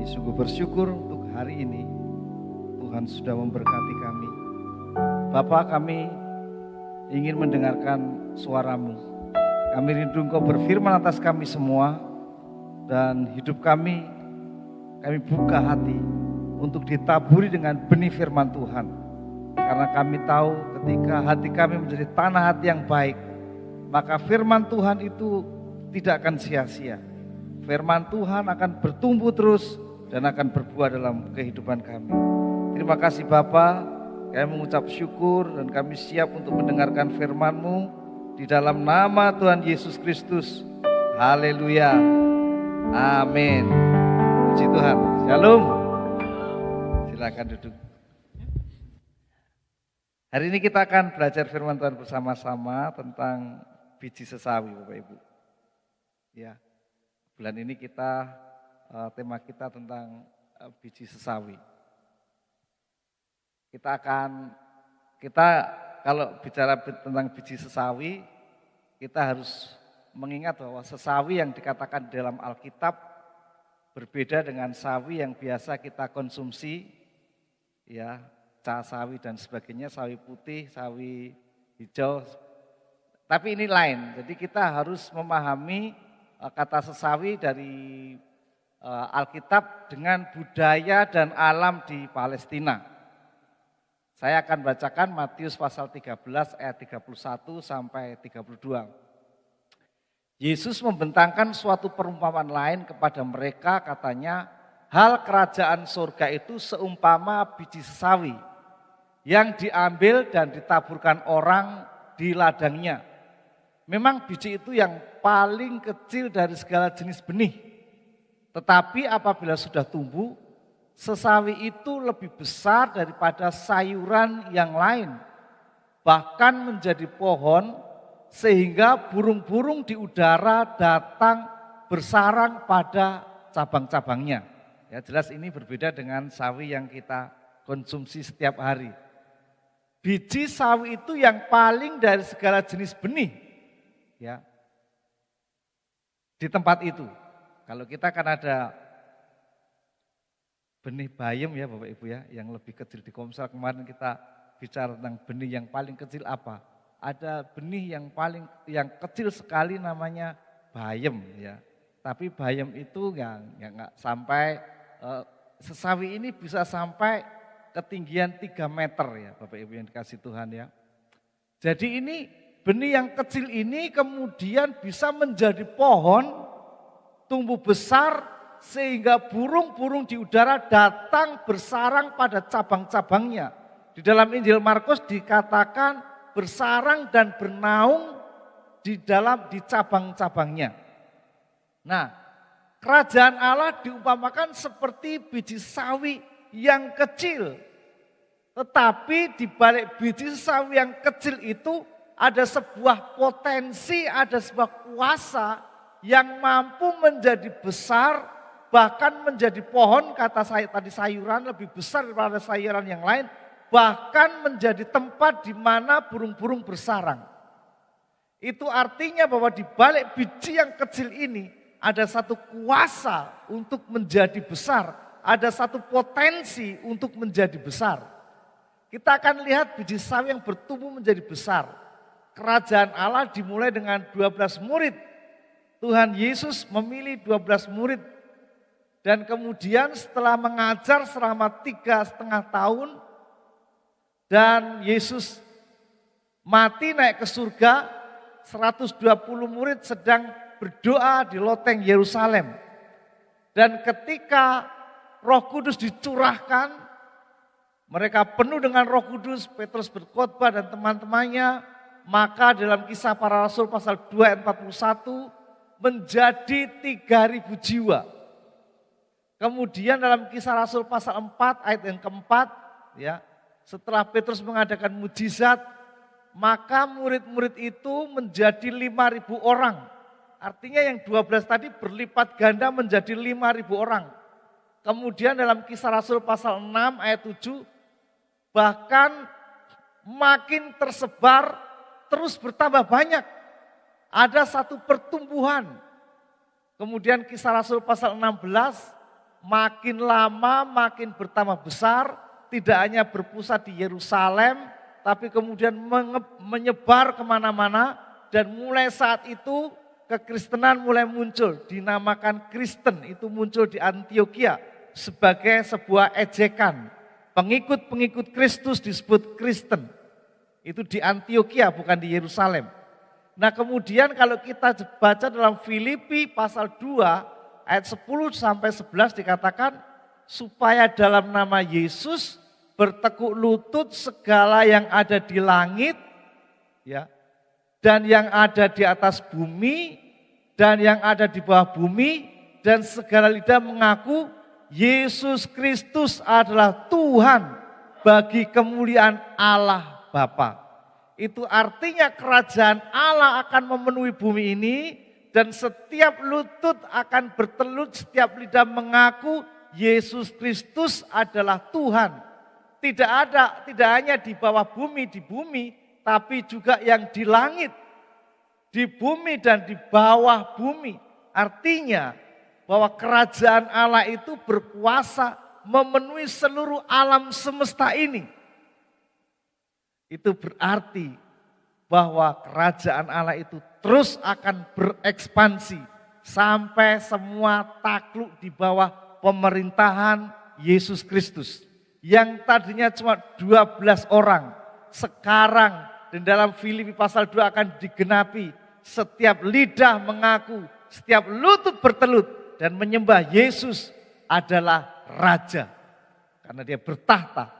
Kami sungguh bersyukur untuk hari ini. Tuhan sudah memberkati kami. Bapa, kami ingin mendengarkan suara-Mu. Kami rindu Engkau berfirman atas kami semua. Dan hidup kami buka hati untuk ditaburi dengan benih firman Tuhan. Karena kami tahu ketika hati kami menjadi tanah hati yang baik, maka firman Tuhan itu tidak akan sia-sia. Firman Tuhan akan bertumbuh terus dan akan berbuah dalam kehidupan kami. Terima kasih Bapa, kami mengucap syukur dan kami siap untuk mendengarkan firman-Mu di dalam nama Tuhan Yesus Kristus. Haleluya. Amin. Puji Tuhan. Shalom. Silakan duduk. Hari ini kita akan belajar firman Tuhan bersama-sama tentang biji sesawi, Bapak Ibu. Ya. Bulan ini tema kita tentang biji sesawi. Kita kalau bicara tentang biji sesawi, kita harus mengingat bahwa sesawi yang dikatakan dalam Alkitab berbeda dengan sawi yang biasa kita konsumsi, ya, sawi dan sebagainya, sawi putih, sawi hijau. Tapi ini lain. Jadi kita harus memahami kata sesawi dari Alkitab dengan budaya dan alam di Palestina. Saya akan bacakan Matius pasal 13 ayat 31 sampai 32. Yesus membentangkan suatu perumpamaan lain kepada mereka, katanya, hal kerajaan surga itu seumpama biji sesawi yang diambil dan ditaburkan orang di ladangnya. Memang biji itu yang paling kecil dari segala jenis benih. Tetapi apabila sudah tumbuh, sesawi itu lebih besar daripada sayuran yang lain. Bahkan menjadi pohon sehingga burung-burung di udara datang bersarang pada cabang-cabangnya. Ya, jelas ini berbeda dengan sawi yang kita konsumsi setiap hari. Biji sawi itu yang paling dari segala jenis benih. Ya, di tempat itu, kalau kita kan ada benih bayam ya Bapak Ibu ya, yang lebih kecil di Komsel kemarin kita bicara tentang benih yang paling kecil apa? Ada benih yang kecil sekali namanya bayam ya, tapi bayam itu nggak sampai sesawi ini bisa sampai ketinggian 3 meter ya Bapak Ibu yang dikasih Tuhan ya. Jadi ini benih yang kecil ini kemudian bisa menjadi pohon, tumbuh besar sehingga burung-burung di udara datang bersarang pada cabang-cabangnya. Di dalam Injil Markus dikatakan bersarang dan bernaung di cabang-cabangnya. Nah, kerajaan Allah diumpamakan seperti biji sawi yang kecil. Tetapi di balik biji sawi yang kecil itu ada sebuah potensi, ada sebuah kuasa yang mampu menjadi besar, bahkan menjadi pohon, kata saya tadi sayuran lebih besar daripada sayuran yang lain, bahkan menjadi tempat di mana burung-burung bersarang. Itu artinya bahwa di balik biji yang kecil ini ada satu kuasa untuk menjadi besar, ada satu potensi untuk menjadi besar. Kita akan lihat biji sawi yang bertumbuh menjadi besar. Kerajaan Allah dimulai dengan 12 murid. Tuhan Yesus memilih 12 murid. Dan kemudian setelah mengajar selama 3,5 tahun, dan Yesus mati naik ke surga, 120 murid sedang berdoa di loteng Yerusalem. Dan ketika Roh Kudus dicurahkan, mereka penuh dengan Roh Kudus, Petrus berkhotbah dan teman-temannya, maka dalam Kisah Para Rasul pasal 2 ayat 41 menjadi 3.000 jiwa. Kemudian dalam Kisah Rasul pasal 4 ayat yang keempat, ya, setelah Petrus mengadakan mujizat, maka murid-murid itu menjadi 5.000 orang. Artinya yang 12 tadi berlipat ganda menjadi 5.000 orang. Kemudian dalam Kisah Rasul pasal 6 ayat 7, bahkan makin tersebar, terus bertambah banyak. Ada satu pertumbuhan. Kemudian Kisah Rasul pasal 16, makin lama makin bertambah besar, tidak hanya berpusat di Yerusalem, tapi kemudian menyebar kemana-mana, dan mulai saat itu kekristenan mulai muncul, dinamakan Kristen, itu muncul di Antioquia sebagai sebuah ejekan. Pengikut-pengikut Kristus disebut Kristen, itu di Antioquia bukan di Yerusalem. Nah kemudian kalau kita baca dalam Filipi pasal 2 ayat 10 sampai 11 dikatakan supaya dalam nama Yesus bertekuk lutut segala yang ada di langit ya dan yang ada di atas bumi dan yang ada di bawah bumi dan segala lidah mengaku Yesus Kristus adalah Tuhan bagi kemuliaan Allah Bapa. Itu artinya kerajaan Allah akan memenuhi bumi ini dan setiap lutut akan bertelut, setiap lidah mengaku Yesus Kristus adalah Tuhan. Tidak hanya di bawah bumi, di bumi, tapi juga yang di langit, di bumi dan di bawah bumi. Artinya bahwa kerajaan Allah itu berkuasa memenuhi seluruh alam semesta ini. Itu berarti bahwa kerajaan Allah itu terus akan berekspansi sampai semua takluk di bawah pemerintahan Yesus Kristus. Yang tadinya cuma 12 orang, sekarang di dalam Filipi pasal 2 akan digenapi. Setiap lidah mengaku, setiap lutut bertelut dan menyembah Yesus adalah Raja. Karena dia bertahta.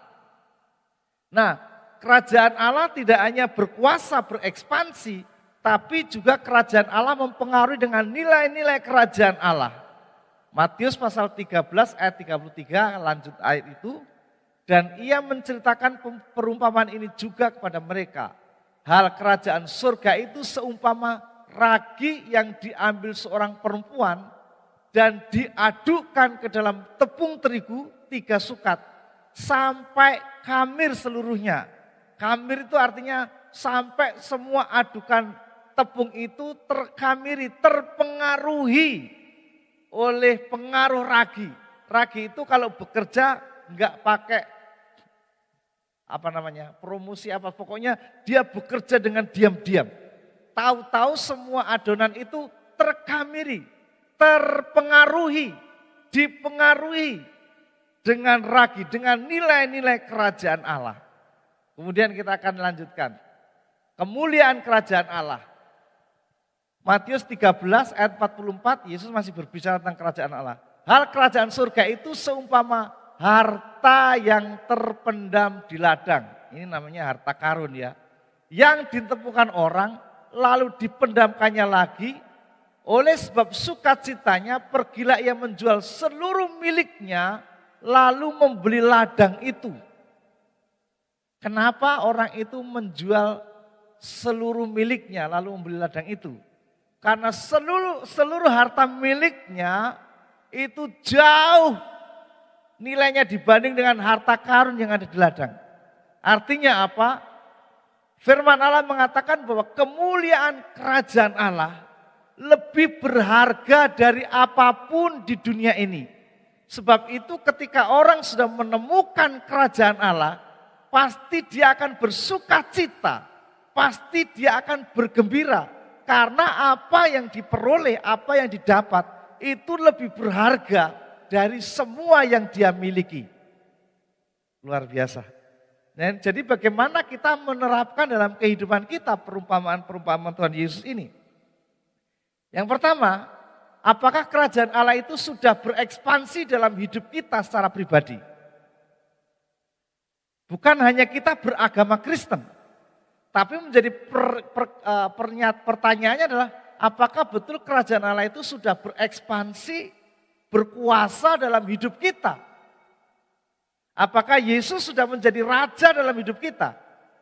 Nah, kerajaan Allah tidak hanya berkuasa, berekspansi, tapi juga kerajaan Allah mempengaruhi dengan nilai-nilai kerajaan Allah. Matius pasal 13 ayat 33 lanjut ayat itu. Dan ia menceritakan perumpamaan ini juga kepada mereka. Hal kerajaan surga itu seumpama ragi yang diambil seorang perempuan dan diadukkan ke dalam tepung terigu 3 sukat sampai kamir seluruhnya. Kamir itu artinya sampai semua adukan tepung itu terkamiri, terpengaruhi oleh pengaruh ragi. Ragi itu kalau bekerja enggak pakai promosi pokoknya dia bekerja dengan diam-diam. Tahu-tahu semua adonan itu terkamiri, terpengaruhi, dipengaruhi dengan ragi, dengan nilai-nilai kerajaan Allah. Kemudian kita akan lanjutkan. Kemuliaan kerajaan Allah. Matius 13 ayat 44, Yesus masih berbicara tentang kerajaan Allah. Hal kerajaan surga itu seumpama harta yang terpendam di ladang. Ini namanya harta karun ya. Yang ditemukan orang lalu dipendamkannya lagi. Oleh sebab sukacitanya pergilah ia menjual seluruh miliknya lalu membeli ladang itu. Kenapa orang itu menjual seluruh miliknya lalu membeli ladang itu? Karena seluruh harta miliknya itu jauh nilainya dibanding dengan harta karun yang ada di ladang. Artinya apa? Firman Allah mengatakan bahwa kemuliaan kerajaan Allah lebih berharga dari apapun di dunia ini. Sebab itu ketika orang sudah menemukan kerajaan Allah, pasti dia akan bersukacita, pasti dia akan bergembira. Karena apa yang diperoleh, apa yang didapat, itu lebih berharga dari semua yang dia miliki. Luar biasa. Dan jadi bagaimana kita menerapkan dalam kehidupan kita perumpamaan-perumpamaan Tuhan Yesus ini. Yang pertama, apakah kerajaan Allah itu sudah berekspansi dalam hidup kita secara pribadi? Bukan hanya kita beragama Kristen, tapi menjadi pertanyaannya adalah apakah betul kerajaan Allah itu sudah berekspansi, berkuasa dalam hidup kita? Apakah Yesus sudah menjadi raja dalam hidup kita?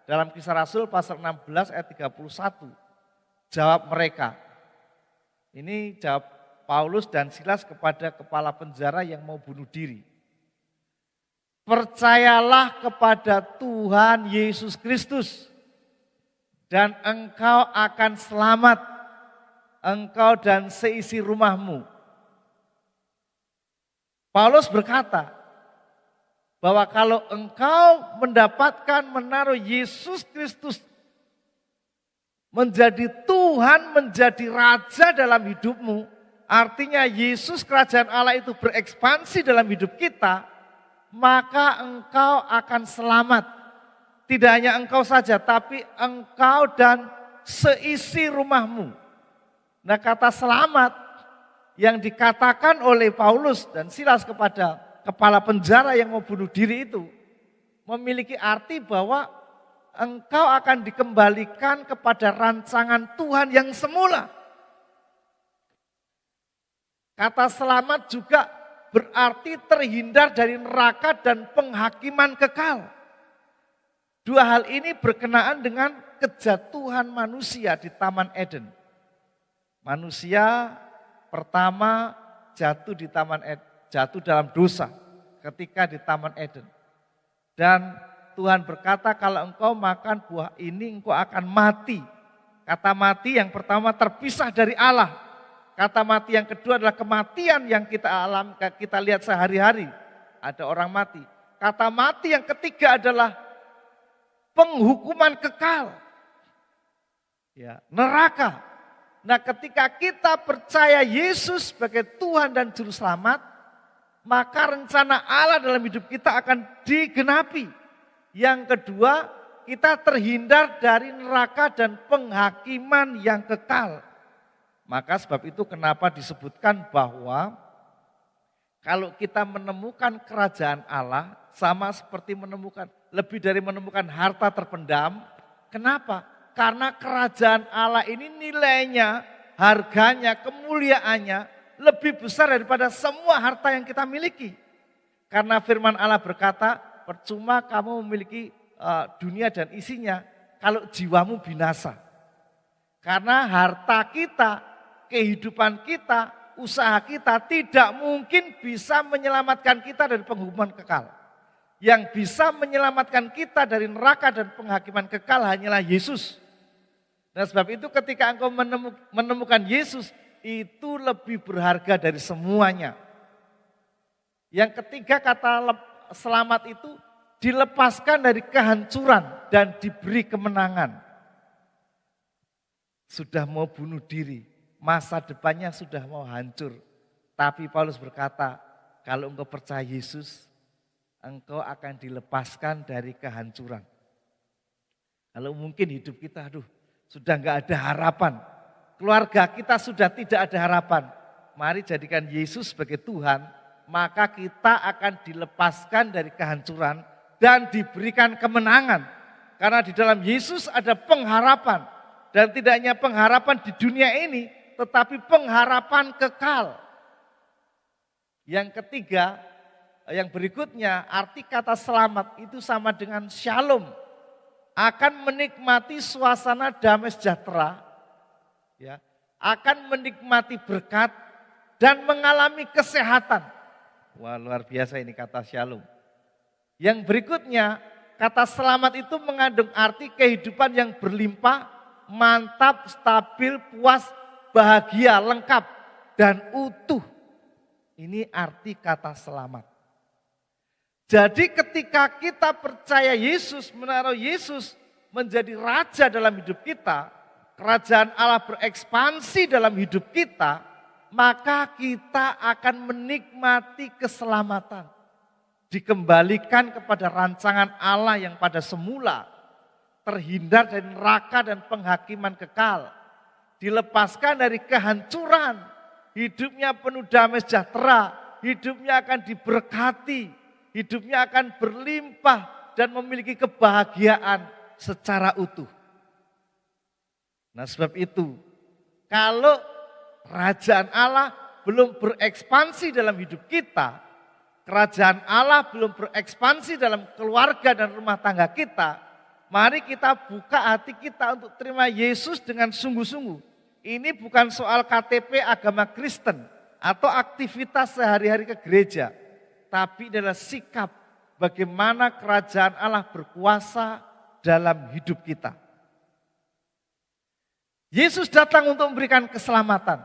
Dalam Kisah Rasul pasal 16 ayat 31. Jawab mereka. Ini jawab Paulus dan Silas kepada kepala penjara yang mau bunuh diri. Percayalah kepada Tuhan Yesus Kristus dan engkau akan selamat, engkau dan seisi rumahmu. Paulus berkata bahwa kalau engkau mendapatkan menaruh Yesus Kristus menjadi Tuhan, menjadi Raja dalam hidupmu, artinya Yesus kerajaan Allah itu berekspansi dalam hidup kita, maka engkau akan selamat. Tidak hanya engkau saja, tapi engkau dan seisi rumahmu. Nah, kata selamat yang dikatakan oleh Paulus dan Silas kepada kepala penjara yang mau bunuh diri itu memiliki arti bahwa engkau akan dikembalikan kepada rancangan Tuhan yang semula. Kata selamat juga berarti terhindar dari neraka dan penghakiman kekal. Dua hal ini berkenaan dengan kejatuhan manusia di Taman Eden. Manusia pertama jatuh di Taman Eden, jatuh dalam dosa ketika di Taman Eden. Dan Tuhan berkata kalau engkau makan buah ini engkau akan mati. Kata mati yang pertama terpisah dari Allah. Kata mati yang kedua adalah kematian yang kita lihat sehari-hari. Ada orang mati. Kata mati yang ketiga adalah penghukuman kekal. Ya, neraka. Nah, ketika kita percaya Yesus sebagai Tuhan dan Juru Selamat, maka rencana Allah dalam hidup kita akan digenapi. Yang kedua, kita terhindar dari neraka dan penghakiman yang kekal. Maka sebab itu kenapa disebutkan bahwa kalau kita menemukan kerajaan Allah sama seperti lebih dari menemukan harta terpendam. Kenapa? Karena kerajaan Allah ini nilainya, harganya, kemuliaannya lebih besar daripada semua harta yang kita miliki. Karena firman Allah berkata, percuma kamu memiliki dunia dan isinya kalau jiwamu binasa. Karena harta kita, kehidupan kita, usaha kita tidak mungkin bisa menyelamatkan kita dari penghukuman kekal. Yang bisa menyelamatkan kita dari neraka dan penghakiman kekal hanyalah Yesus. Dan sebab itu ketika engkau menemukan Yesus, itu lebih berharga dari semuanya. Yang ketiga kata selamat itu dilepaskan dari kehancuran dan diberi kemenangan. Sudah mau bunuh diri, masa depannya sudah mau hancur. Tapi Paulus berkata, kalau engkau percaya Yesus, engkau akan dilepaskan dari kehancuran. Kalau mungkin hidup kita, sudah enggak ada harapan. Keluarga kita sudah tidak ada harapan. Mari jadikan Yesus sebagai Tuhan, maka kita akan dilepaskan dari kehancuran dan diberikan kemenangan. Karena di dalam Yesus ada pengharapan. Dan tidak hanya pengharapan di dunia ini, tetapi pengharapan kekal. Yang ketiga, yang berikutnya, arti kata selamat itu sama dengan shalom. Akan menikmati suasana damai sejahtera, ya, akan menikmati berkat dan mengalami kesehatan. Wah, luar biasa ini kata shalom. Yang berikutnya, kata selamat itu mengandung arti kehidupan yang berlimpah, mantap, stabil, puas, bahagia, lengkap, dan utuh. Ini arti kata selamat. Jadi ketika kita percaya Yesus, menaruh Yesus menjadi Raja dalam hidup kita, kerajaan Allah berekspansi dalam hidup kita, maka kita akan menikmati keselamatan. Dikembalikan kepada rancangan Allah yang pada semula, terhindar dari neraka dan penghakiman kekal, dilepaskan dari kehancuran, hidupnya penuh damai sejahtera, hidupnya akan diberkati, hidupnya akan berlimpah dan memiliki kebahagiaan secara utuh. Nah, sebab itu, kalau kerajaan Allah belum berekspansi dalam hidup kita, kerajaan Allah belum berekspansi dalam keluarga dan rumah tangga kita, mari kita buka hati kita untuk terima Yesus dengan sungguh-sungguh. Ini bukan soal KTP agama Kristen atau aktivitas sehari-hari ke gereja, tapi adalah sikap bagaimana kerajaan Allah berkuasa dalam hidup kita. Yesus datang untuk memberikan keselamatan.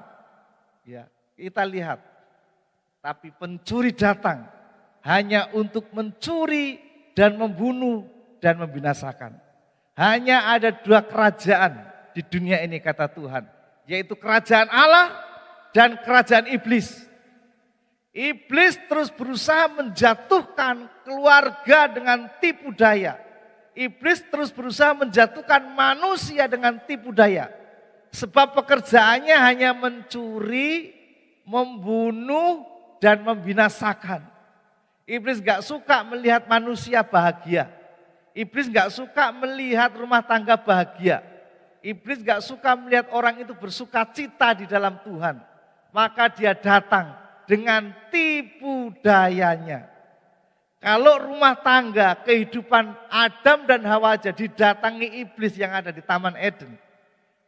Ya, kita lihat Tapi pencuri datang hanya untuk mencuri dan membunuh dan membinasakan. Hanya ada 2 kerajaan di dunia ini kata Tuhan. Yaitu kerajaan Allah dan kerajaan iblis. Iblis terus berusaha menjatuhkan keluarga dengan tipu daya. Iblis terus berusaha menjatuhkan manusia dengan tipu daya. Sebab pekerjaannya hanya mencuri, membunuh, dan membinasakan. Iblis gak suka melihat manusia bahagia. Iblis gak suka melihat rumah tangga bahagia. Iblis gak suka melihat orang itu bersuka cita di dalam Tuhan. Maka dia datang dengan tipu dayanya. Kalau rumah tangga, kehidupan Adam dan Hawa aja didatangi iblis yang ada di Taman Eden.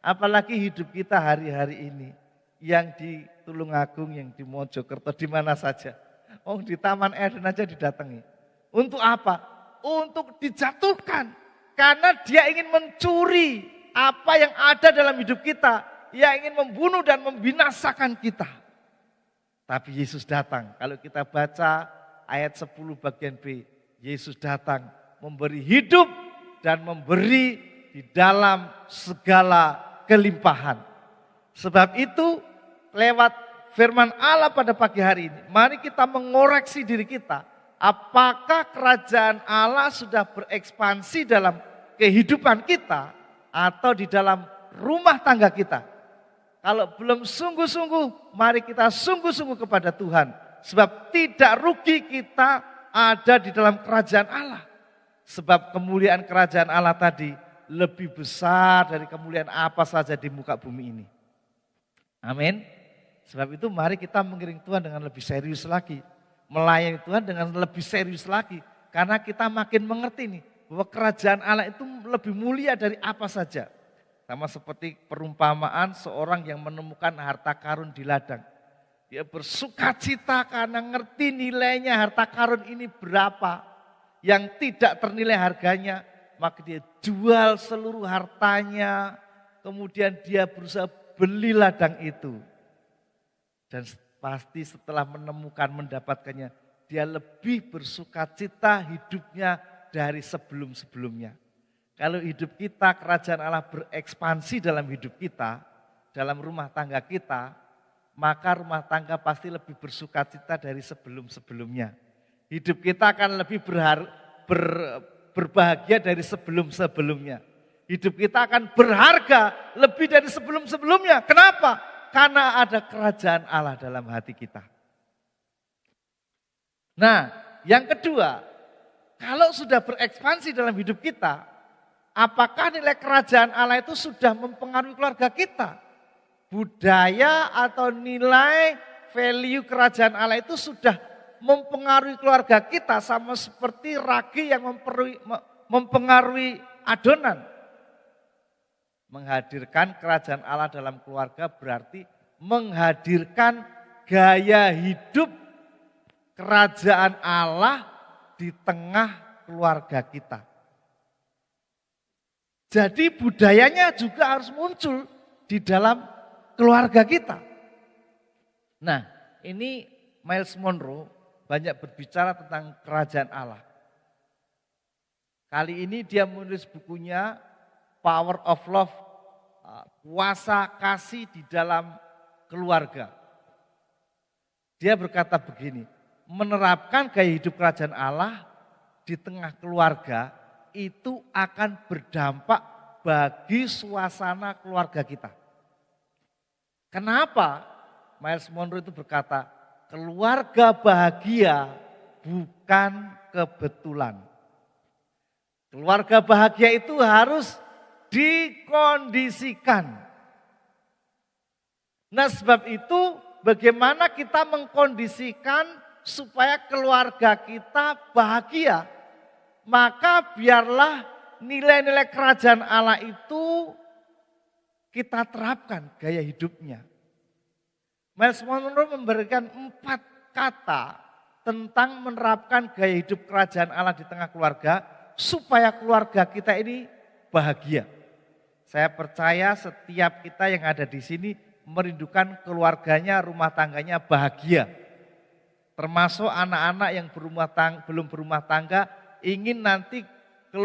Apalagi hidup kita hari-hari ini. Yang di Tulungagung, yang di Mojokerto, di mana saja. Oh, di Taman Eden aja didatangi. Untuk apa? Untuk dijatuhkan. Karena dia ingin mencuri apa yang ada dalam hidup kita. Dia ingin membunuh dan membinasakan kita. Tapi Yesus datang. Kalau kita baca ayat 10 bagian B. Yesus datang memberi hidup dan memberi di dalam segala kelimpahan. Sebab itu lewat firman Allah pada pagi hari ini, mari kita mengoreksi diri kita. Apakah kerajaan Allah sudah berekspansi dalam kehidupan kita atau di dalam rumah tangga kita? Kalau belum sungguh-sungguh, mari kita sungguh-sungguh kepada Tuhan. Sebab tidak rugi kita ada di dalam kerajaan Allah. Sebab kemuliaan kerajaan Allah tadi lebih besar dari kemuliaan apa saja di muka bumi ini. Amin. Sebab itu mari kita mengiring Tuhan dengan lebih serius lagi. Melayani Tuhan dengan lebih serius lagi. Karena kita makin mengerti nih bahwa kerajaan Allah itu lebih mulia dari apa saja. Sama seperti perumpamaan seorang yang menemukan harta karun di ladang. Dia bersukacita karena ngerti nilainya harta karun ini berapa. Yang tidak ternilai harganya, maka dia jual seluruh hartanya. Kemudian dia berusaha beli ladang itu. Dan pasti setelah menemukan, mendapatkannya, dia lebih bersukacita hidupnya dari sebelum-sebelumnya. Kalau hidup kita, kerajaan Allah berekspansi dalam hidup kita, dalam rumah tangga kita, maka rumah tangga pasti lebih bersukacita dari sebelum-sebelumnya. Hidup kita akan lebih berbahagia dari sebelum-sebelumnya. Hidup kita akan berharga lebih dari sebelum-sebelumnya. Kenapa? Karena ada kerajaan Allah dalam hati kita. Nah, yang kedua, kalau sudah berekspansi dalam hidup kita, apakah nilai kerajaan Allah itu sudah mempengaruhi keluarga kita? Budaya atau nilai value kerajaan Allah itu sudah mempengaruhi keluarga kita sama seperti ragi yang mempengaruhi adonan. Menghadirkan kerajaan Allah dalam keluarga berarti menghadirkan gaya hidup kerajaan Allah di tengah keluarga kita. Jadi budayanya juga harus muncul di dalam keluarga kita. Nah, ini Miles Monroe banyak berbicara tentang kerajaan Allah. Kali ini dia menulis bukunya Power of Love, kuasa kasih di dalam keluarga. Dia berkata begini, menerapkan gaya hidup kerajaan Allah di tengah keluarga itu akan berdampak bagi suasana keluarga kita. Kenapa? Miles Monroe itu berkata, keluarga bahagia bukan kebetulan. Keluarga bahagia itu harus dikondisikan. Nah, sebab itu bagaimana kita mengkondisikan supaya keluarga kita bahagia? Maka biarlah nilai-nilai kerajaan Allah itu kita terapkan gaya hidupnya. Miles Monroe memberikan 4 kata tentang menerapkan gaya hidup kerajaan Allah di tengah keluarga supaya keluarga kita ini bahagia. Saya percaya setiap kita yang ada di sini merindukan keluarganya, rumah tangganya bahagia. Termasuk anak-anak yang belum berumah tangga ingin nanti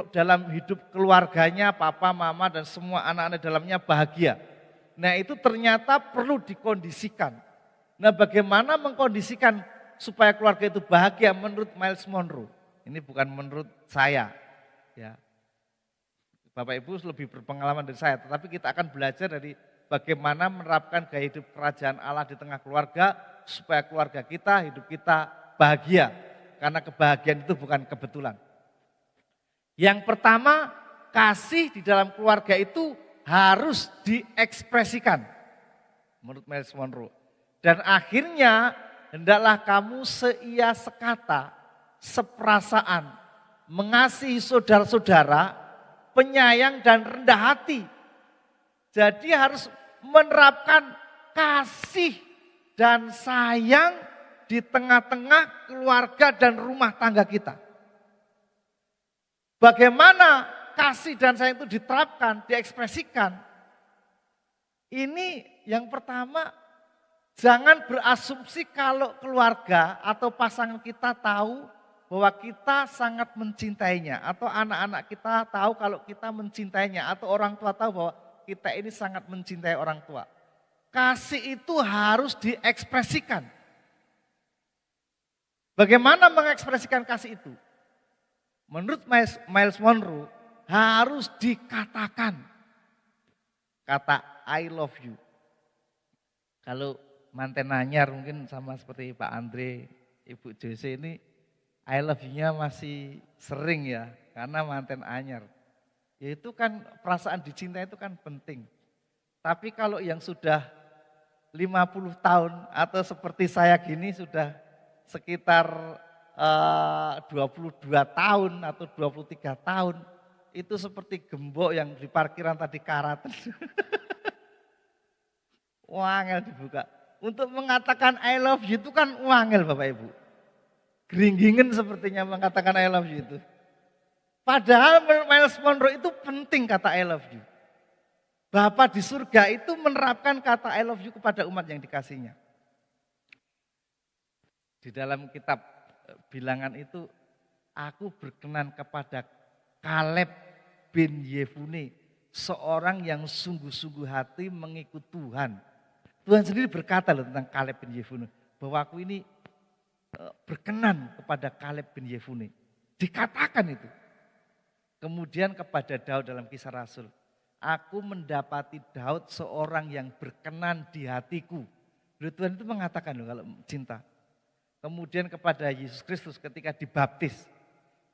dalam hidup keluarganya papa, mama dan semua anak-anak dalamnya bahagia. Nah itu ternyata perlu dikondisikan. Nah bagaimana mengkondisikan supaya keluarga itu bahagia menurut Miles Monroe? Ini bukan menurut saya. Ya. Bapak Ibu lebih berpengalaman dari saya, tetapi kita akan belajar dari bagaimana menerapkan gaya hidup kerajaan Allah di tengah keluarga supaya keluarga kita, hidup kita bahagia. Karena kebahagiaan itu bukan kebetulan. Yang pertama, kasih di dalam keluarga itu harus diekspresikan. Menurut Miles Monroe. Dan akhirnya hendaklah kamu seia sekata, seperasaan, mengasihi saudara-saudara, penyayang dan rendah hati. Jadi harus menerapkan kasih dan sayang di tengah-tengah keluarga dan rumah tangga kita. Bagaimana kasih dan sayang itu diterapkan, diekspresikan? Ini yang pertama, jangan berasumsi kalau keluarga atau pasangan kita tahu bahwa kita sangat mencintainya. Atau anak-anak kita tahu kalau kita mencintainya. Atau orang tua tahu bahwa kita ini sangat mencintai orang tua. Kasih itu harus diekspresikan. Bagaimana mengekspresikan kasih itu? Menurut Miles Monroe harus dikatakan. Kata I love you. Kalau manten anyar mungkin sama seperti Pak Andre, Ibu Jose ini I love you-nya masih sering ya, karena manten anyar. Ya itu kan perasaan dicintai itu kan penting. Tapi kalau yang sudah 50 tahun atau seperti saya gini sudah sekitar 22 tahun atau 23 tahun, itu seperti gembok yang di parkiran tadi karat. Wangel dibuka. Untuk mengatakan I love you itu kan wangel Bapak Ibu. Geringgingen sepertinya mengatakan I love you itu. Padahal Miles Monroe itu penting kata I love you. Bapa di surga itu menerapkan kata I love you kepada umat yang dikasihnya. Di dalam kitab Bilangan itu, aku berkenan kepada Kaleb bin Yefune, seorang yang sungguh-sungguh hati mengikut Tuhan. Tuhan sendiri berkata loh tentang Kaleb bin Yefune, bahwa aku ini berkenan kepada Kaleb bin Yefune. Dikatakan itu. Kemudian kepada Daud dalam Kisah Rasul, aku mendapati Daud seorang yang berkenan di hatiku. Tuhan itu mengatakan loh kalau cinta. Kemudian kepada Yesus Kristus ketika dibaptis,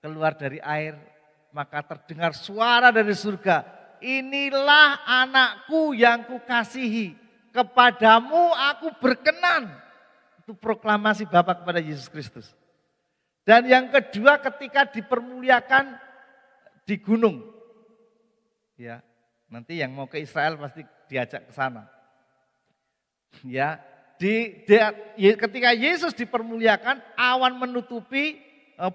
keluar dari air, maka terdengar suara dari surga. Inilah anakku yang kukasihi, kepadamu aku berkenan. Itu proklamasi Bapa kepada Yesus Kristus. Dan yang kedua ketika dipermuliakan di gunung. Ya, nanti yang mau ke Israel pasti diajak ke sana. Ya, ketika Yesus dipermuliakan, awan menutupi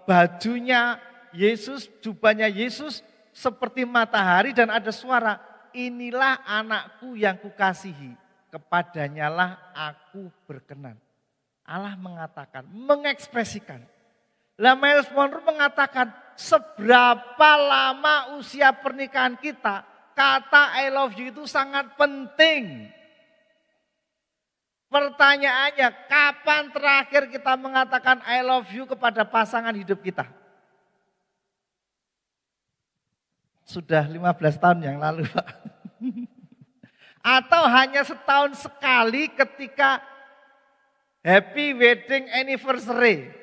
bajunya Yesus, jubahnya Yesus seperti matahari dan ada suara, inilah anakku yang kukasihi, kepadanyalah aku berkenan. Allah mengatakan, mengekspresikan. Miles Monroe mengatakan, seberapa lama usia pernikahan kita, kata I love you itu sangat penting. Pertanyaannya, kapan terakhir kita mengatakan I love you kepada pasangan hidup kita? Sudah 15 tahun yang lalu, Pak. Atau hanya setahun sekali ketika happy wedding anniversary.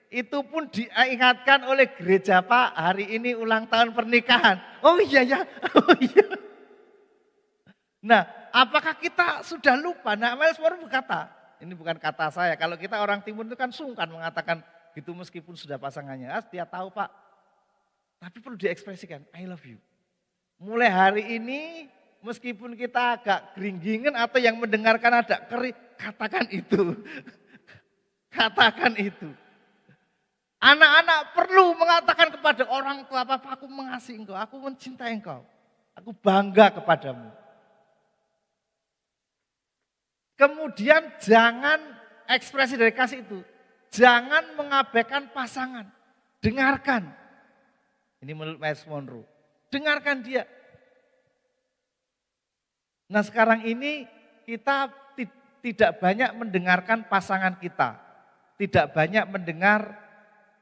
Itu pun diingatkan oleh gereja, Pak, hari ini ulang tahun pernikahan. Oh iya ya, oh iya. Nah, apakah kita sudah lupa? Nah, Miles Monroe berkata, ini bukan kata saya, kalau kita orang timur itu kan sungkan mengatakan gitu meskipun sudah pasangannya. Dia tahu Pak, tapi perlu diekspresikan, I love you. Mulai hari ini meskipun kita agak geringgingen atau yang mendengarkan ada keri, katakan itu. Katakan itu. Anak-anak perlu mengatakan kepada orang tua, Papa aku mengasihi engkau, aku mencintai engkau, aku bangga kepadamu. Kemudian jangan ekspresi dari kasih itu. jangan mengabaikan pasangan. Dengarkan. Ini menurut Miles Monroe. Dengarkan dia. Nah sekarang ini kita tidak banyak mendengarkan pasangan kita. Tidak banyak mendengar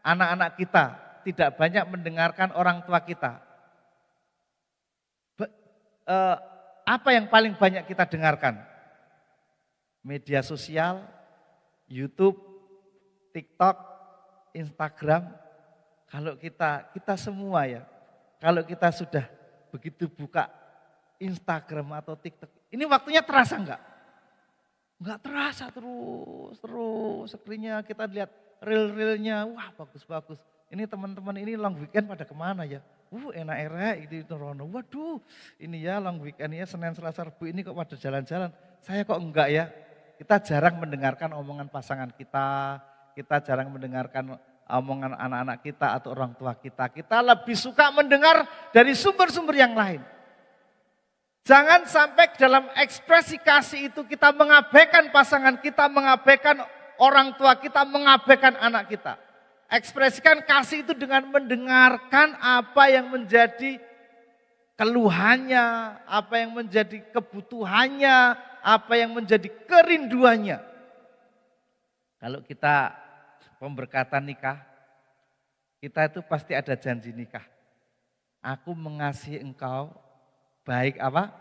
anak-anak kita. Tidak banyak mendengarkan orang tua kita. Apa yang paling banyak kita dengarkan? Media sosial, YouTube, TikTok, Instagram. Kalau kita semua ya, kalau kita sudah begitu buka Instagram atau TikTok, ini waktunya terasa enggak? Enggak terasa, terus screen-nya kita lihat reel-reelnya, wah bagus-bagus. Ini teman-teman ini long weekend pada kemana ya? Enak era itu Rono. Waduh, ini ya long weekend ya Senin, Selasa, Rabu ini kok pada jalan-jalan. Saya kok enggak ya? Kita jarang mendengarkan omongan pasangan kita jarang mendengarkan omongan anak-anak kita atau orang tua kita. Kita lebih suka mendengar dari sumber-sumber yang lain. Jangan sampai dalam ekspresi kasih itu kita mengabaikan pasangan kita, mengabaikan orang tua kita, mengabaikan anak kita. Ekspresikan kasih itu dengan mendengarkan apa yang menjadi keluhannya, apa yang menjadi kebutuhannya, apa yang menjadi kerinduannya. Kalau kita pemberkatan nikah, kita itu pasti ada janji nikah. Aku mengasihi engkau baik apa?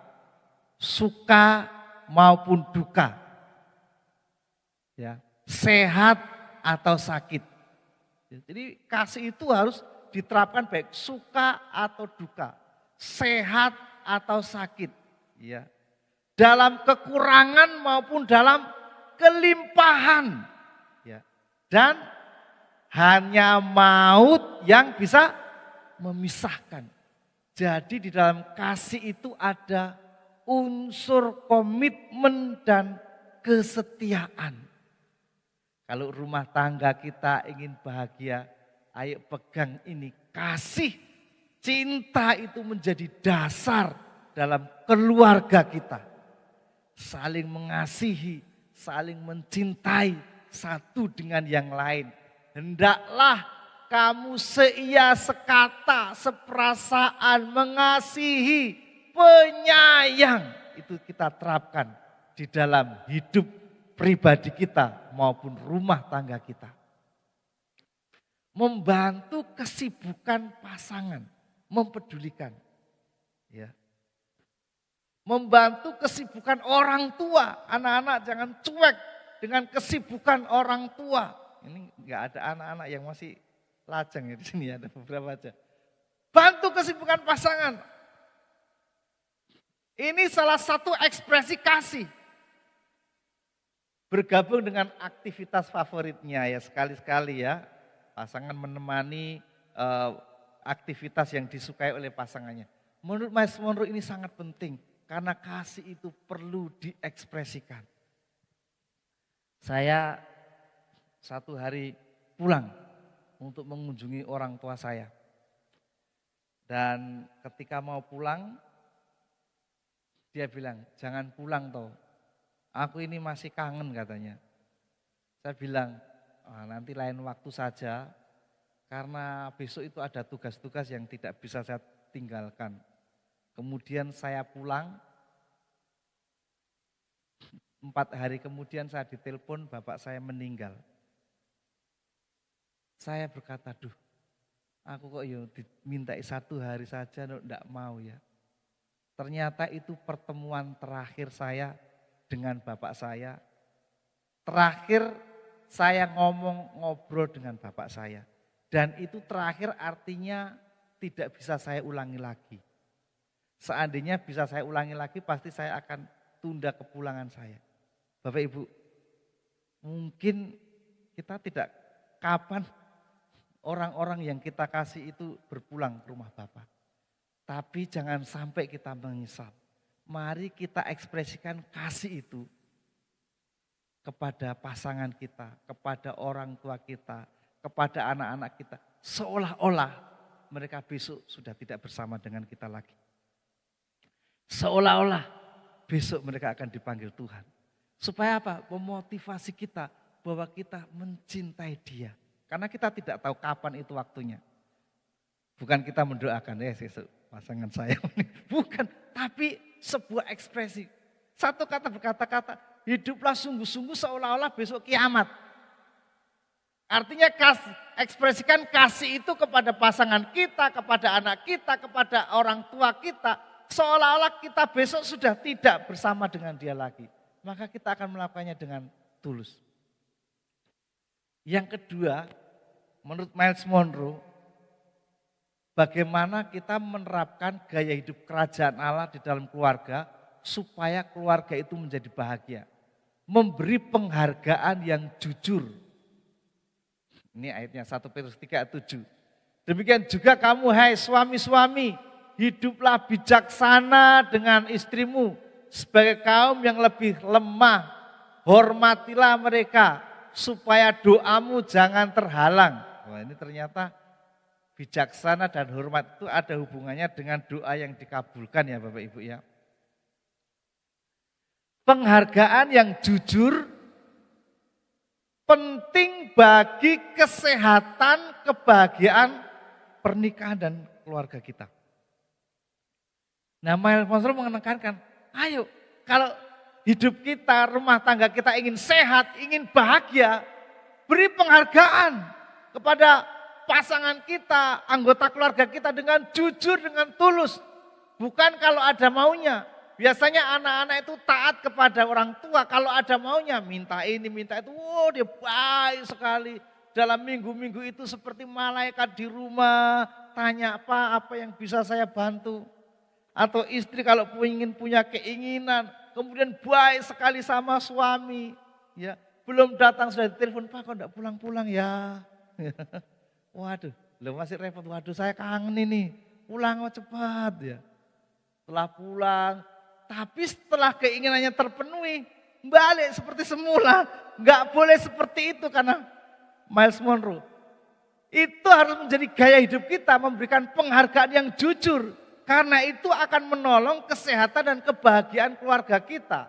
Suka maupun duka. Ya, sehat atau sakit. Jadi kasih itu harus diterapkan baik suka atau duka, sehat atau sakit, ya. Dalam kekurangan maupun dalam kelimpahan, ya. Dan hanya maut yang bisa memisahkan. Jadi di dalam kasih itu ada unsur komitmen dan kesetiaan. Kalau rumah tangga kita ingin bahagia, ayo pegang ini. Kasih, cinta itu menjadi dasar dalam keluarga kita. Saling mengasihi, saling mencintai satu dengan yang lain. Hendaklah kamu seia, sekata, seperasaan, mengasihi, penyayang. Itu kita terapkan di dalam hidup pribadi kita maupun rumah tangga kita. Membantu kesibukan pasangan, mempedulikan. Ya. Membantu kesibukan orang tua, anak-anak jangan cuek dengan kesibukan orang tua. Ini enggak ada anak-anak yang masih lajang ya di sini, ada beberapa aja. Bantu kesibukan pasangan. Ini salah satu ekspresi kasih. Bergabung dengan aktivitas favoritnya ya sekali-sekali ya. Pasangan menemani aktivitas yang disukai oleh pasangannya. Menurut Miles Monroe ini sangat penting karena kasih itu perlu diekspresikan. Saya satu hari pulang untuk mengunjungi orang tua saya. Dan ketika mau pulang, dia bilang, jangan pulang toh. Aku ini masih kangen katanya. Saya bilang, nanti lain waktu saja. Karena besok itu ada tugas-tugas yang tidak bisa saya tinggalkan. Kemudian saya pulang, 4 hari kemudian saya ditelepon bapak saya meninggal. Saya berkata, aku kok dimintai 1 hari saja enggak mau ya. Ternyata itu pertemuan terakhir saya dengan bapak saya. Terakhir saya ngobrol dengan bapak saya. Dan itu terakhir artinya tidak bisa saya ulangi lagi. Seandainya bisa saya ulangi lagi pasti saya akan tunda kepulangan saya. Bapak Ibu, mungkin kita tidak kapan orang-orang yang kita kasih itu berpulang ke rumah Bapak. Tapi jangan sampai kita menyesal. Mari kita ekspresikan kasih itu kepada pasangan kita, kepada orang tua kita, kepada anak-anak kita. Seolah-olah mereka besok sudah tidak bersama dengan kita lagi. Seolah-olah besok mereka akan dipanggil Tuhan. Supaya apa? Memotivasi kita bahwa kita mencintai dia. Karena kita tidak tahu kapan itu waktunya. Bukan kita mendoakan, sesuk pasangan saya. Bukan, tapi sebuah ekspresi. Satu kata berkata-kata, hiduplah sungguh-sungguh seolah-olah besok kiamat. Artinya ekspresikan kasih itu kepada pasangan kita, kepada anak kita, kepada orang tua kita. Seolah-olah kita besok sudah tidak bersama dengan dia lagi. Maka kita akan melakukannya dengan tulus. Yang kedua, menurut Miles Monroe, bagaimana kita menerapkan gaya hidup kerajaan Allah di dalam keluarga supaya keluarga itu menjadi bahagia. Memberi penghargaan yang jujur. Ini ayatnya 1 Petrus 3 ayat 7. Demikian juga kamu hai suami-suami, hiduplah bijaksana dengan istrimu sebagai kaum yang lebih lemah. Hormatilah mereka supaya doamu jangan terhalang. Wah, ini ternyata bijaksana dan hormat itu ada hubungannya dengan doa yang dikabulkan ya Bapak Ibu ya. Penghargaan yang jujur penting bagi kesehatan, kebahagiaan pernikahan dan keluarga kita. Nah, Miles Monroe menekankan, ayo kalau hidup kita, rumah tangga kita ingin sehat, ingin bahagia, beri penghargaan kepada pasangan kita, anggota keluarga kita dengan jujur, dengan tulus. Bukan kalau ada maunya. Biasanya anak-anak itu taat kepada orang tua. Kalau ada maunya, minta ini, minta itu. Oh, dia baik sekali. Dalam minggu-minggu itu seperti malaikat di rumah. Tanya apa yang bisa saya bantu. Atau istri kalau ingin punya keinginan. Kemudian baik sekali sama suami. Ya, belum datang sudah ditelepon, Pak kok enggak pulang-pulang ya. Waduh, masih repot. Waduh, saya kangen ini. Pulang cepat ya. Setelah pulang, tapi setelah keinginannya terpenuhi, balik seperti semula. Enggak boleh seperti itu karena Miles Monroe. Itu harus menjadi gaya hidup kita, memberikan penghargaan yang jujur. Karena itu akan menolong kesehatan dan kebahagiaan keluarga kita.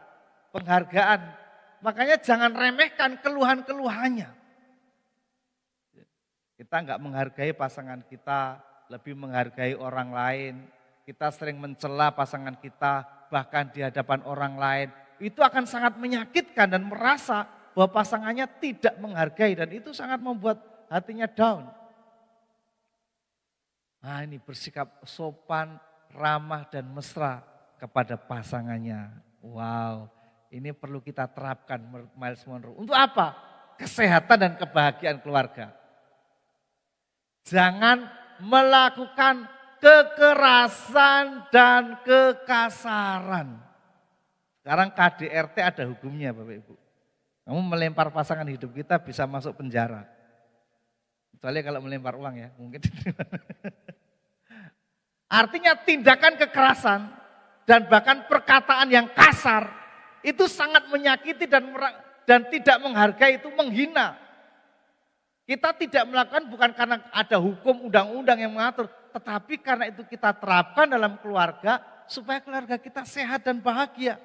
Penghargaan. Makanya jangan remehkan keluhan-keluhannya. Kita enggak menghargai pasangan kita, lebih menghargai orang lain. Kita sering mencela pasangan kita, bahkan di hadapan orang lain. Itu akan sangat menyakitkan dan merasa bahwa pasangannya tidak menghargai. Dan itu sangat membuat hatinya down. Nah, ini bersikap sopan, ramah dan mesra kepada pasangannya. Wow, ini perlu kita terapkan menurut Miles Monroe. Untuk apa? Kesehatan dan kebahagiaan keluarga. Jangan melakukan kekerasan dan kekasaran. Sekarang KDRT ada hukumnya Bapak Ibu. Kamu melempar pasangan hidup kita bisa masuk penjara. Kecuali kalau melempar uang ya, mungkin. Artinya tindakan kekerasan dan bahkan perkataan yang kasar itu sangat menyakiti dan tidak menghargai, itu menghina. Kita tidak melakukan bukan karena ada hukum undang-undang yang mengatur, tetapi karena itu kita terapkan dalam keluarga supaya keluarga kita sehat dan bahagia.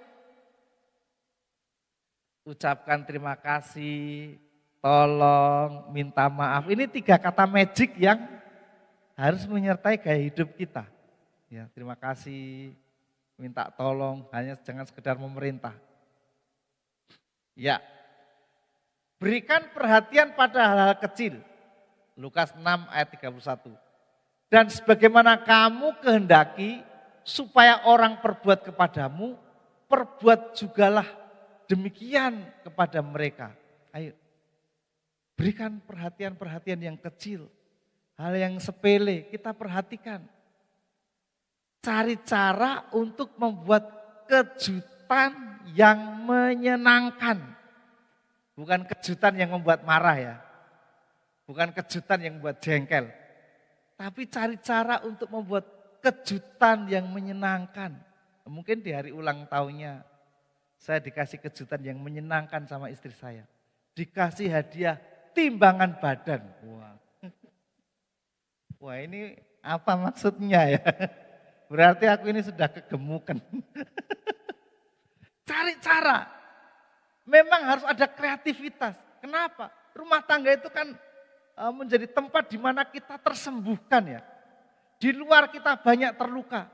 Ucapkan terima kasih, tolong, minta maaf. Ini 3 kata magic yang harus menyertai gaya hidup kita. Ya, terima kasih, minta tolong, hanya jangan sekedar memerintah. Ya, berikan perhatian pada hal-hal kecil. Lukas 6 ayat 31. Dan sebagaimana kamu kehendaki supaya orang perbuat kepadamu, perbuat jugalah demikian kepada mereka. Ayo, berikan perhatian-perhatian yang kecil. Hal yang sepele kita perhatikan. Cari cara untuk membuat kejutan yang menyenangkan. Bukan kejutan yang membuat marah ya. Bukan kejutan yang membuat jengkel. Tapi cari cara untuk membuat kejutan yang menyenangkan. Mungkin di hari ulang tahunnya saya dikasih kejutan yang menyenangkan sama istri saya. Dikasih hadiah timbangan badan. Wah ini apa maksudnya ya? Berarti aku ini sudah kegemukan. Cari cara. Memang harus ada kreativitas. Kenapa? Rumah tangga itu kan menjadi tempat di mana kita tersembuhkan ya. Di luar kita banyak terluka.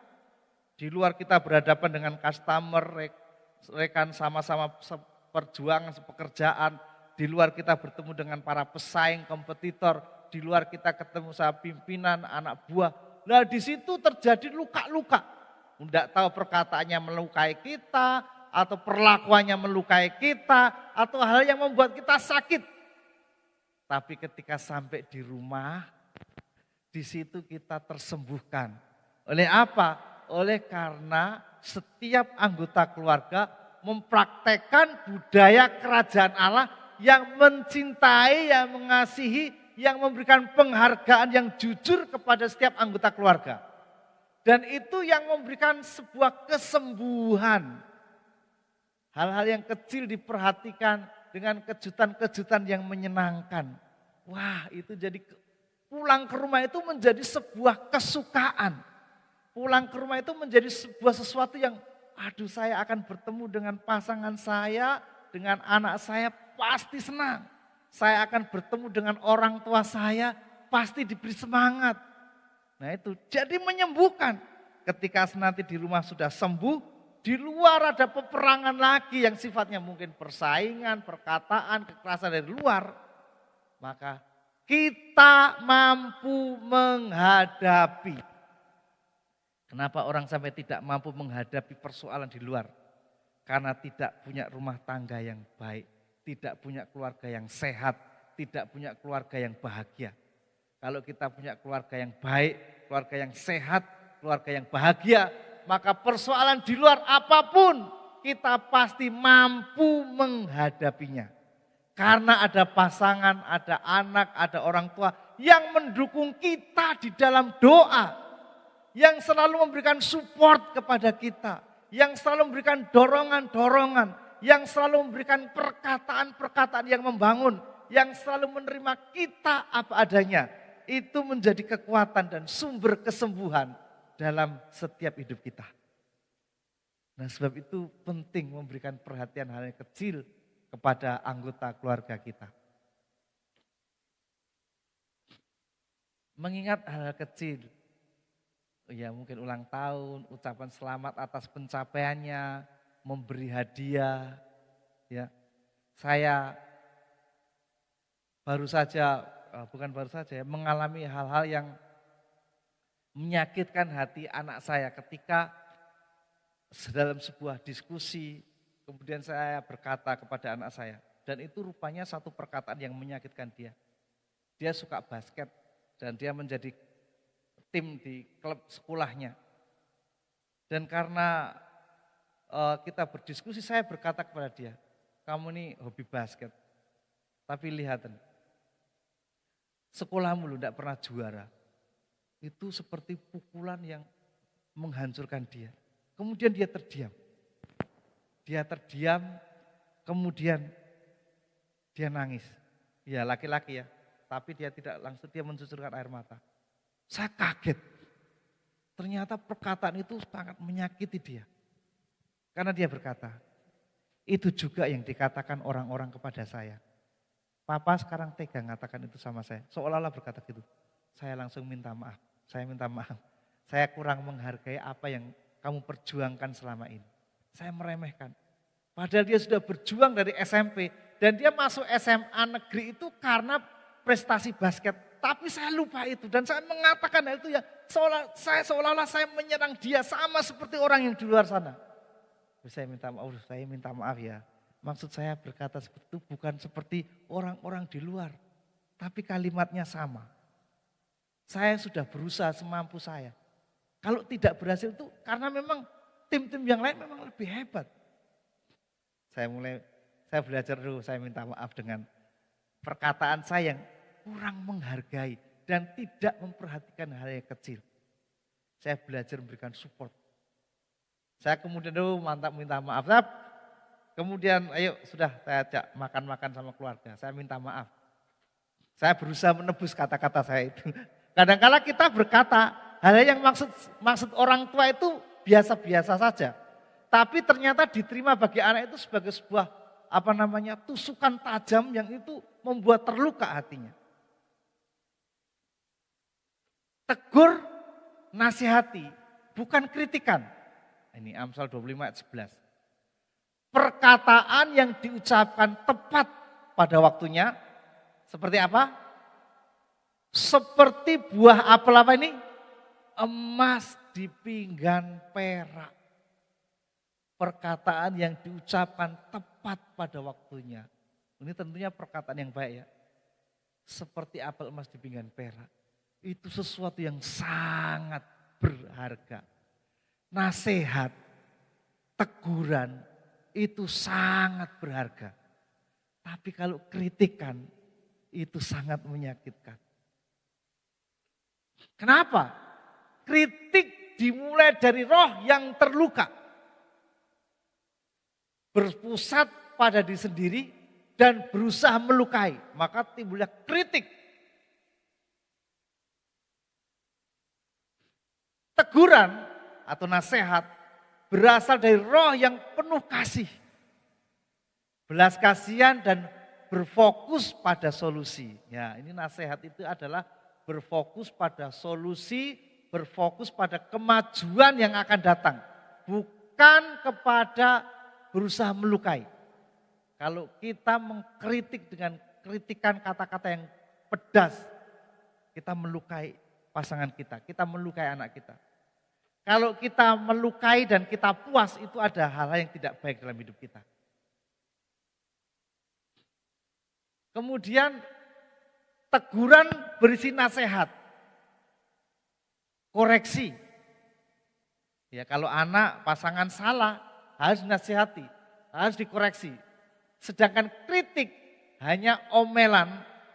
Di luar kita berhadapan dengan customer, rekan sama-sama perjuangan, pekerjaan. Di luar kita bertemu dengan para pesaing, kompetitor. Di luar kita ketemu sama pimpinan, anak buah. Nah di situ terjadi luka-luka. Tidak tahu perkataannya melukai kita, atau perlakuannya melukai kita, atau hal yang membuat kita sakit. Tapi ketika sampai di rumah, di situ kita tersembuhkan. Oleh apa? Oleh karena setiap anggota keluarga mempraktekkan budaya kerajaan Allah yang mencintai, yang mengasihi, yang memberikan penghargaan yang jujur kepada setiap anggota keluarga. Dan itu yang memberikan sebuah kesembuhan. Hal-hal yang kecil diperhatikan dengan kejutan-kejutan yang menyenangkan. Wah, itu jadi pulang ke rumah itu menjadi sebuah kesukaan. Pulang ke rumah itu menjadi sebuah sesuatu yang, aduh saya akan bertemu dengan pasangan saya, dengan anak saya pasti senang. Saya akan bertemu dengan orang tua saya, pasti diberi semangat. Nah itu jadi menyembuhkan. Ketika nanti di rumah sudah sembuh, di luar ada peperangan lagi yang sifatnya mungkin persaingan, perkataan, kekerasan dari luar. Maka kita mampu menghadapi. Kenapa orang sampai tidak mampu menghadapi persoalan di luar? Karena tidak punya rumah tangga yang baik, tidak punya keluarga yang sehat, tidak punya keluarga yang bahagia. Kalau kita punya keluarga yang baik, keluarga yang sehat, keluarga yang bahagia, maka persoalan di luar apapun kita pasti mampu menghadapinya. Karena ada pasangan, ada anak, ada orang tua yang mendukung kita di dalam doa. Yang selalu memberikan support kepada kita. Yang selalu memberikan dorongan-dorongan. Yang selalu memberikan perkataan-perkataan yang membangun. Yang selalu menerima kita apa adanya. Itu menjadi kekuatan dan sumber kesembuhan dalam setiap hidup kita. Nah sebab itu penting memberikan perhatian hal yang kecil kepada anggota keluarga kita. Mengingat hal kecil, ya mungkin ulang tahun, ucapan selamat atas pencapaiannya, memberi hadiah. Ya, saya bukan baru saja, mengalami hal-hal yang menyakitkan hati anak saya ketika dalam sebuah diskusi, kemudian saya berkata kepada anak saya, dan itu rupanya satu perkataan yang menyakitkan dia. Dia suka basket dan dia menjadi tim di klub sekolahnya. Dan karena kita berdiskusi, saya berkata kepada dia, kamu ini hobi basket, tapi lihat, sekolahmu lu tidak pernah juara. Itu seperti pukulan yang menghancurkan dia. Kemudian dia terdiam. Dia terdiam, kemudian dia nangis. Ya laki-laki ya, tapi dia tidak langsung, dia mencucurkan air mata. Saya kaget. Ternyata perkataan itu sangat menyakiti dia. Karena dia berkata, itu juga yang dikatakan orang-orang kepada saya. Papa sekarang tega mengatakan itu sama saya. Seolah-olah berkata gitu. Saya langsung minta maaf. Saya minta maaf. Saya kurang menghargai apa yang kamu perjuangkan selama ini. Saya meremehkan. Padahal dia sudah berjuang dari SMP. Dan dia masuk SMA negeri itu karena prestasi basket. Tapi saya lupa itu. Dan saya mengatakan hal itu ya. Seolah-olah saya menyerang dia sama seperti orang yang di luar sana. Saya minta maaf ya. Maksud saya berkata seperti itu bukan seperti orang-orang di luar. Tapi kalimatnya sama. Saya sudah berusaha semampu saya. Kalau tidak berhasil itu karena memang tim-tim yang lain memang lebih hebat. Saya belajar dulu, saya minta maaf dengan perkataan saya yang kurang menghargai dan tidak memperhatikan hal yang kecil. Saya belajar memberikan support. Saya kemudian dulu mantap minta maaf. Kemudian ayo sudah saya ajak makan-makan sama keluarga. Saya minta maaf. Saya berusaha menebus kata-kata saya itu. Kadang-kala kita berkata hal yang maksud orang tua itu biasa-biasa saja. Tapi ternyata diterima bagi anak itu sebagai sebuah tusukan tajam yang itu membuat terluka hatinya. Tegur, nasihati, bukan kritikan. Ini Amsal 25 ayat 11. Perkataan yang diucapkan tepat pada waktunya, seperti apa? Seperti buah apel apa ini? Emas di pinggan perak. Perkataan yang diucapkan tepat pada waktunya. Ini tentunya perkataan yang baik ya. Seperti apel emas di pinggan perak. Itu sesuatu yang sangat berharga. Nasihat, teguran itu sangat berharga. Tapi kalau kritikan itu sangat menyakitkan. Kenapa? Kritik dimulai dari roh yang terluka. Berpusat pada diri sendiri dan berusaha melukai. Maka timbulnya kritik. Teguran atau nasihat berasal dari roh yang penuh kasih. Belas kasihan dan berfokus pada solusi. Ya, ini nasihat itu adalah berfokus pada solusi, berfokus pada kemajuan yang akan datang. Bukan kepada berusaha melukai. Kalau kita mengkritik dengan kritikan kata-kata yang pedas, kita melukai pasangan kita melukai anak kita. Kalau kita melukai dan kita puas, itu ada hal-hal yang tidak baik dalam hidup kita. Kemudian teguran berisi nasihat, koreksi. Ya, kalau anak pasangan salah harus dinasihati, harus dikoreksi. Sedangkan kritik hanya omelan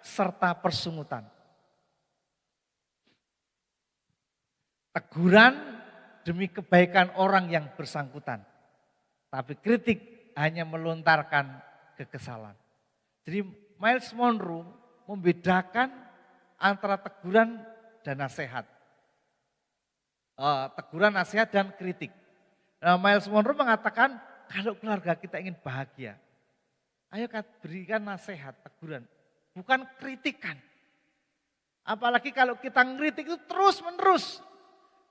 serta persungutan. Teguran demi kebaikan orang yang bersangkutan. Tapi kritik hanya melontarkan kekesalan. Jadi Miles Monroe membedakan antara teguran dan nasihat. Teguran, nasihat, dan kritik. Nah, Miles Monroe mengatakan kalau keluarga kita ingin bahagia, ayo berikan nasihat, teguran, bukan kritikan. Apalagi kalau kita ngeritik itu terus menerus.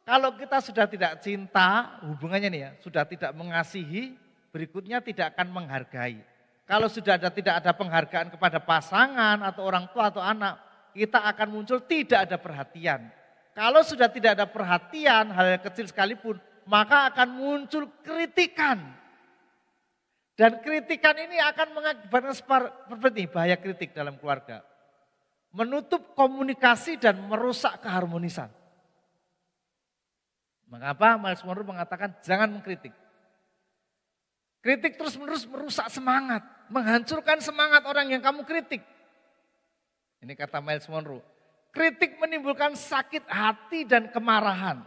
Kalau kita sudah tidak cinta, hubungannya nih ya, sudah tidak mengasihi, berikutnya tidak akan menghargai. Kalau sudah tidak ada penghargaan kepada pasangan atau orang tua atau anak, kita akan muncul tidak ada perhatian. Kalau sudah tidak ada perhatian, hal yang kecil sekalipun, maka akan muncul kritikan. Dan kritikan ini akan mengakibatkan seperti bahaya kritik dalam keluarga. Menutup komunikasi dan merusak keharmonisan. Mengapa Miles Monroe mengatakan jangan mengkritik. Kritik terus menerus merusak semangat, menghancurkan semangat orang yang kamu kritik. Ini kata Miles Monroe. Kritik menimbulkan sakit hati dan kemarahan.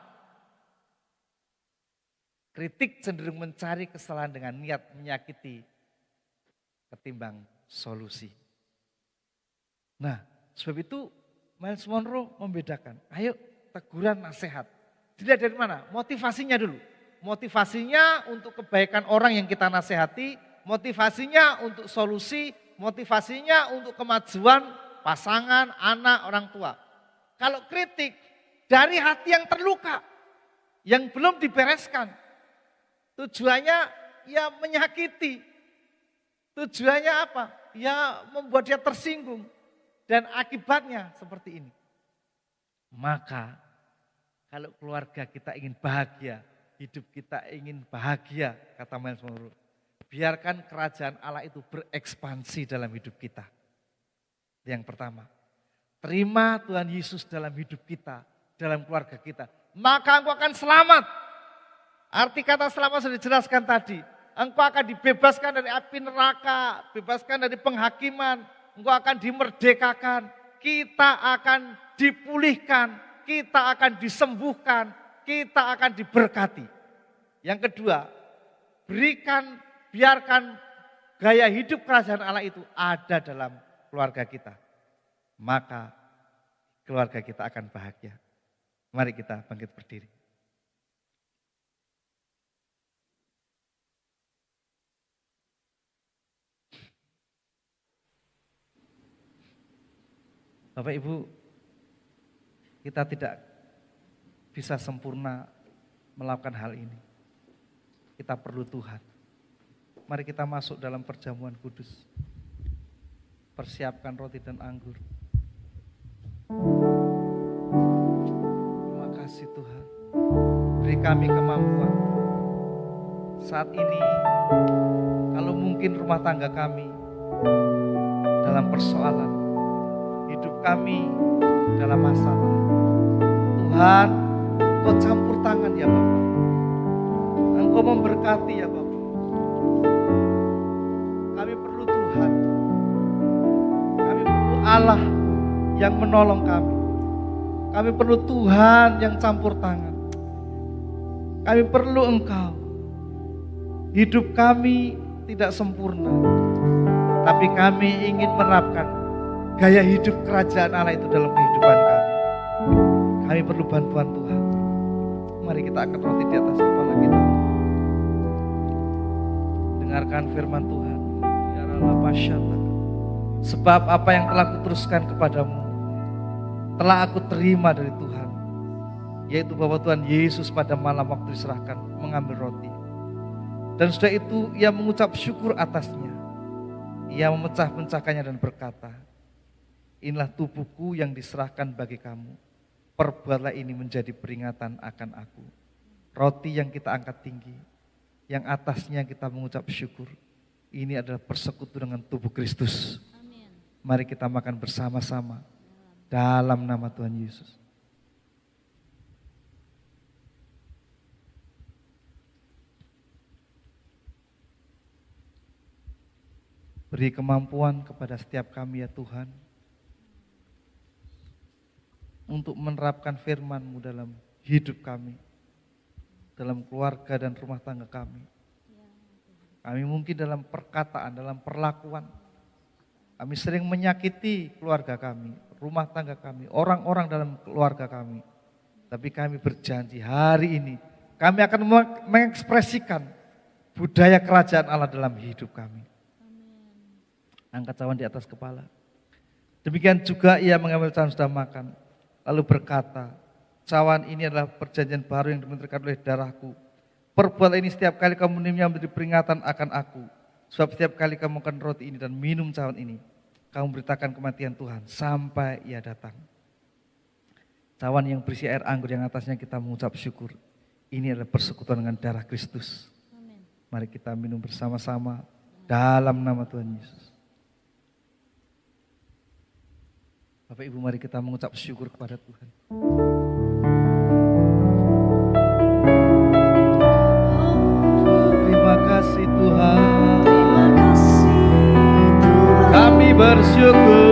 Kritik cenderung mencari kesalahan dengan niat menyakiti ketimbang solusi. Nah, sebab itu Miles Monroe membedakan. Ayo teguran, nasihat. Dilihat dari mana? Motivasinya dulu. Motivasinya untuk kebaikan orang yang kita nasihati, motivasinya untuk solusi, motivasinya untuk kemajuan pasangan, anak, orang tua. Kalau kritik dari hati yang terluka, yang belum dibereskan, tujuannya ya menyakiti. Tujuannya apa? Ya membuat dia tersinggung. Dan akibatnya seperti ini. Maka kalau keluarga kita ingin bahagia, hidup kita ingin bahagia, kata Miles Monroe, biarkan kerajaan Allah itu berekspansi dalam hidup kita. Yang pertama, terima Tuhan Yesus dalam hidup kita, dalam keluarga kita. Maka engkau akan selamat. Arti kata selamat sudah dijelaskan tadi. Engkau akan dibebaskan dari api neraka, bebaskan dari penghakiman. Engkau akan dimerdekakan, kita akan dipulihkan, kita akan disembuhkan, kita akan diberkati. Yang kedua, biarkan gaya hidup kerajaan Allah itu ada dalam keluarga kita. Maka keluarga kita akan bahagia. Mari kita bangkit berdiri. Bapak Ibu, kita tidak bisa sempurna melakukan hal ini. Kita perlu Tuhan. Mari kita masuk dalam perjamuan kudus. Persiapkan roti dan anggur. Terima kasih Tuhan. Beri kami kemampuan. Saat ini, kalau mungkin rumah tangga kami dalam persoalan, hidup kami dalam masalah, Tuhan, Engkau campur tangan ya Bapak. Engkau memberkati ya Bapak. Kami perlu Tuhan. Kami perlu Allah yang menolong kami. Kami perlu Tuhan yang campur tangan. Kami perlu Engkau. Hidup kami tidak sempurna, tapi kami ingin menerapkan gaya hidup kerajaan Allah itu dalam kehidupan kami. Kami perlu bantuan Tuhan. Mari kita angkat roti di atas kepala kita. Dengarkan firman Tuhan. Sebab apa yang telah kuteruskan kepadamu telah aku terima dari Tuhan, yaitu bahwa Tuhan Yesus pada malam waktu diserahkan mengambil roti, dan sudah itu ia mengucap syukur atasnya. Ia memecah-pecahkannya dan berkata, inilah tubuhku yang diserahkan bagi kamu. Perbuatlah ini menjadi peringatan akan aku. Roti yang kita angkat tinggi, yang atasnya kita mengucap syukur. Ini adalah persekutu dengan tubuh Kristus. Amin. Mari kita makan bersama-sama dalam nama Tuhan Yesus. Beri kemampuan kepada setiap kami ya Tuhan, untuk menerapkan firman-Mu dalam hidup kami, dalam keluarga dan rumah tangga kami. Kami mungkin dalam perkataan, dalam perlakuan, kami sering menyakiti keluarga kami, rumah tangga kami, orang-orang dalam keluarga kami. Tapi kami berjanji hari ini kami akan mengekspresikan budaya kerajaan Allah dalam hidup kami. Angkat cawan di atas kepala. Demikian juga ia mengambil cawan sudah makan, lalu berkata, cawan ini adalah perjanjian baru yang dimenterkan oleh darahku. Perbuatlah ini setiap kali kamu minumnya menjadi peringatan akan aku. Sebab setiap kali kamu makan roti ini dan minum cawan ini, kamu beritakan kematian Tuhan sampai ia datang. Cawan yang berisi air anggur yang atasnya kita mengucap syukur. Ini adalah persekutuan dengan darah Kristus. Amin. Mari kita minum bersama-sama dalam nama Tuhan Yesus. Bapak Ibu, mari kita mengucap syukur kepada Tuhan. Terima kasih Tuhan. Terima kasih Tuhan. Kami bersyukur.